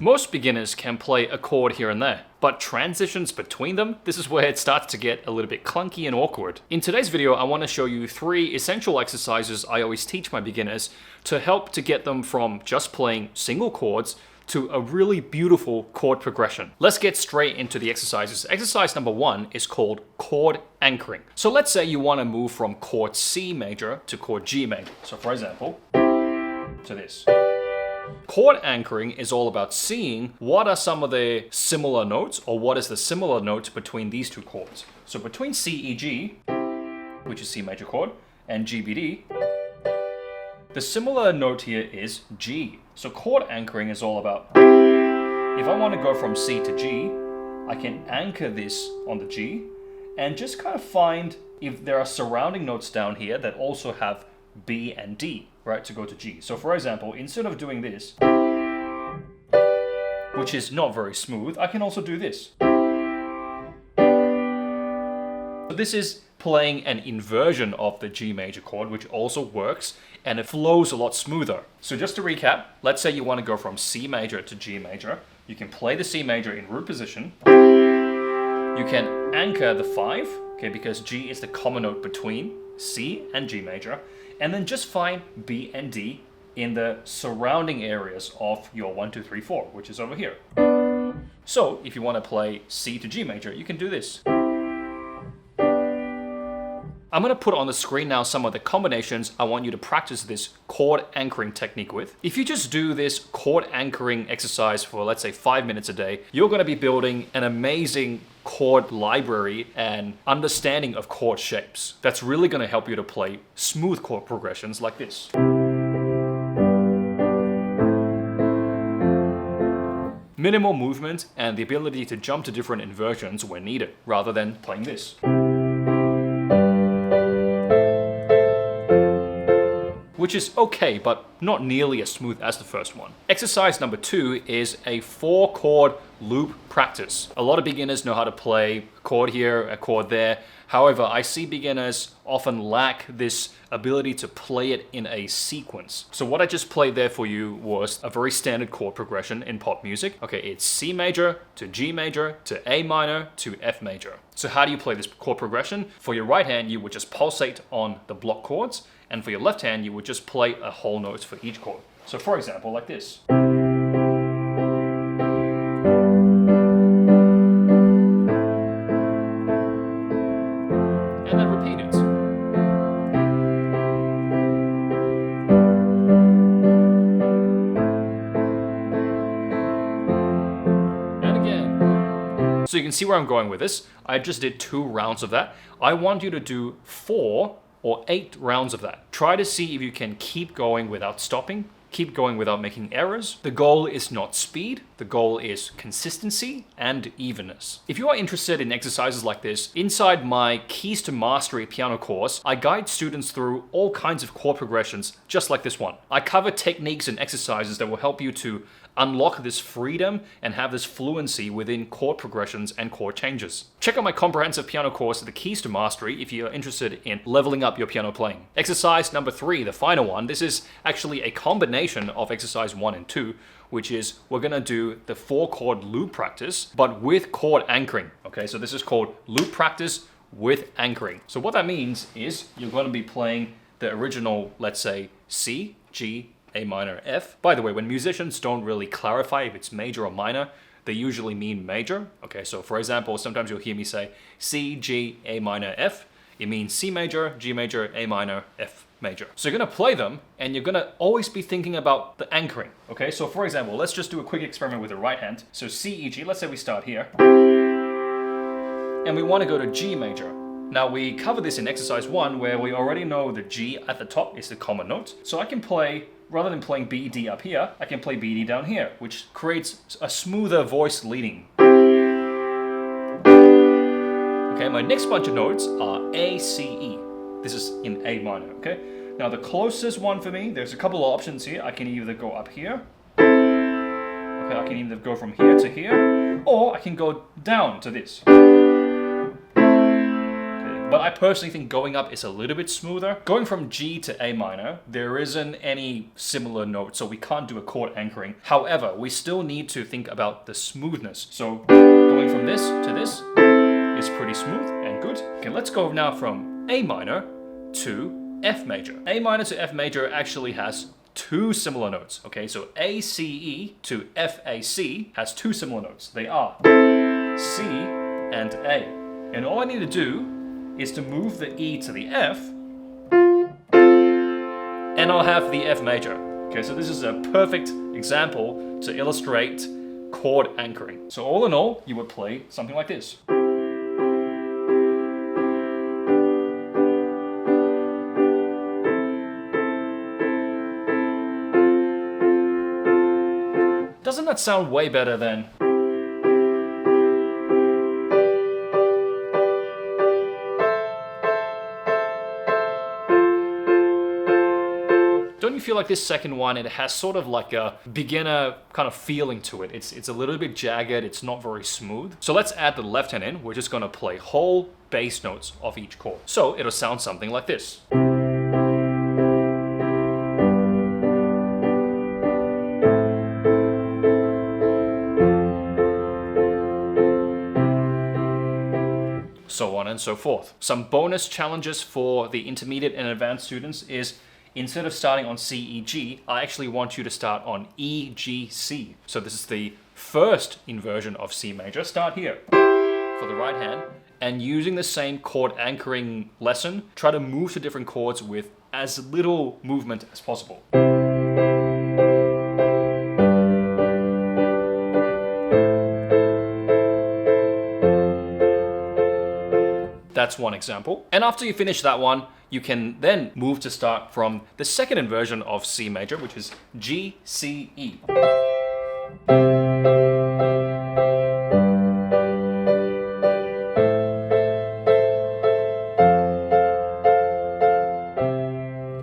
Most beginners can play a chord here and there, but transitions between them, this is where it starts to get a little bit clunky and awkward. In today's video, I want to show you 3 essential exercises I always teach my beginners to help to get them from just playing single chords to a really beautiful chord progression. Let's get straight into the exercises. Exercise number 1 is called chord anchoring. So let's say you want to move from chord C major to chord G major. So for example, to this. Chord anchoring is all about seeing what are some of the similar notes, or what is the similar note between these two chords. So between C, E, G, which is C major chord, and G, B, D, the similar note here is G. So chord anchoring is all about, if I want to go from C to G, I can anchor this on the G and just kind of find if there are surrounding notes down here that also have B and D, right, to go to G. So for example, instead of doing this, which is not very smooth, I can also do this. So this is playing an inversion of the G major chord, which also works, and it flows a lot smoother. So just to recap, let's say you want to go from C major to G major. You can play the C major in root position. You can anchor the 5, okay, because G is the common note between C and G major, and then just find B and D in the surrounding areas of your 1, 2, 3, 4, which is over here. So if you want to play C to G major, you can do this. I'm going to put on the screen now some of the combinations I want you to practice this chord anchoring technique with. If you just do this chord anchoring exercise for, let's say, 5 minutes a day, you're going to be building an amazing chord library and understanding of chord shapes. That's really going to help you to play smooth chord progressions like this. Minimal movement and the ability to jump to different inversions when needed, rather than playing this. Which is okay, but not nearly as smooth as the first one. Exercise number 2 is a 4-chord loop practice. A lot of beginners know how to play a chord here, a chord there. However, I see beginners often lack this ability to play it in a sequence. So what I just played there for you was a very standard chord progression in pop music. Okay, it's C major to G major to A minor to F major. So how do you play this chord progression? For your right hand, you would just pulsate on the block chords, and for your left hand, you would just play a whole note for each chord. So for example, like this. And then repeat it. And again. So you can see where I'm going with this. I just did 2 rounds of that. I want you to do 4 or 8 rounds of that. Try to see if you can keep going without stopping, keep going without making errors. The goal is not speed, the goal is consistency and evenness. If you are interested in exercises like this, inside my Keys to Mastery piano course, I guide students through all kinds of chord progressions just like this one. I cover techniques and exercises that will help you to unlock this freedom and have this fluency within chord progressions and chord changes. Check out my comprehensive piano course, The Keys to Mastery, if you're interested in leveling up your piano playing. Exercise number 3, the final one, this is actually a combination of exercise 1 and 2, which is we're gonna do the 4-chord loop practice, but with chord anchoring. Okay, so this is called loop practice with anchoring. So what that means is you're gonna be playing the original, let's say, C, G, A minor, F. By the way, when musicians don't really clarify if it's major or minor, they usually mean major. Okay, so for example, sometimes you'll hear me say C, G, A minor, F. It means C major, G major, A minor, F major. So you're gonna play them and you're gonna always be thinking about the anchoring. Okay, so for example, let's just do a quick experiment with the right hand. So C, E, G, let's say we start here. And we wanna go to G major. Now we cover this in exercise 1 where we already know the G at the top is the common note. So I can play, rather than playing B, D up here, I can play B, D down here, which creates a smoother voice leading. Okay, my next bunch of notes are A, C, E. This is in A minor, okay? Now the closest one for me, there's a couple of options here. I can either go up here, okay, I can either go from here to here, or I can go down to this. Okay, But I personally think going up is a little bit smoother. Going from G to A minor, there isn't any similar note, so we can't do a chord anchoring. However, we still need to think about the smoothness. So going from this to this is pretty smooth and good. Okay, let's go now from A minor to F major. A minor to F major actually has two similar notes. Okay, so ACE to FAC has two similar notes. They are C and A. And all I need to do is to move the E to the F, and I'll have the F major. Okay, so this is a perfect example to illustrate chord anchoring. So all in all, you would play something like this. Doesn't that sound way better than... Don't you feel like this second one, it has sort of like a beginner kind of feeling to it? It's a little bit jagged, it's not very smooth. So let's add the left hand in. We're just gonna play whole bass notes of each chord. So it'll sound something like this. So on and so forth. Some bonus challenges for the intermediate and advanced students is instead of starting on C, E, G, I actually want you to start on E, G, C. So this is the first inversion of C major. Start here for the right hand, and using the same chord anchoring lesson, try to move to different chords with as little movement as possible. That's one example. And after you finish that one, you can then move to start from the second inversion of C major, which is G, C, E.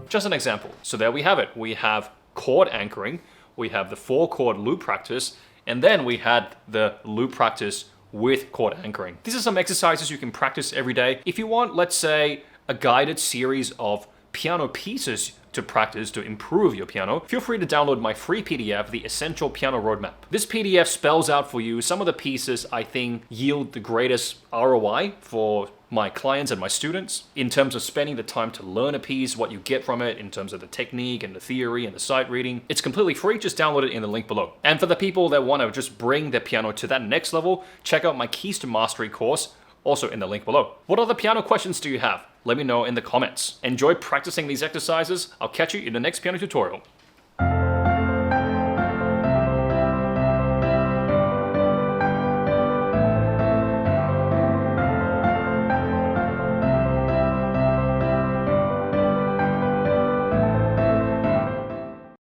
Just an example. So there we have it. We have chord anchoring, we have the 4-chord loop practice, and then we had the loop practice with chord anchoring. These are some exercises you can practice every day. If you want, let's say, a guided series of piano pieces to practice to improve your piano, feel free to download my free PDF, The Essential Piano Roadmap. This PDF spells out for you some of the pieces I think yield the greatest ROI for my clients and my students in terms of spending the time to learn a piece, what you get from it in terms of the technique and the theory and the sight reading. It's completely free, just download it in the link below. And for the people that want to just bring their piano to that next level, check out my Keys to Mastery course, also in the link below. What other piano questions do you have? Let me know in the comments. Enjoy practicing these exercises. I'll catch you in the next piano tutorial.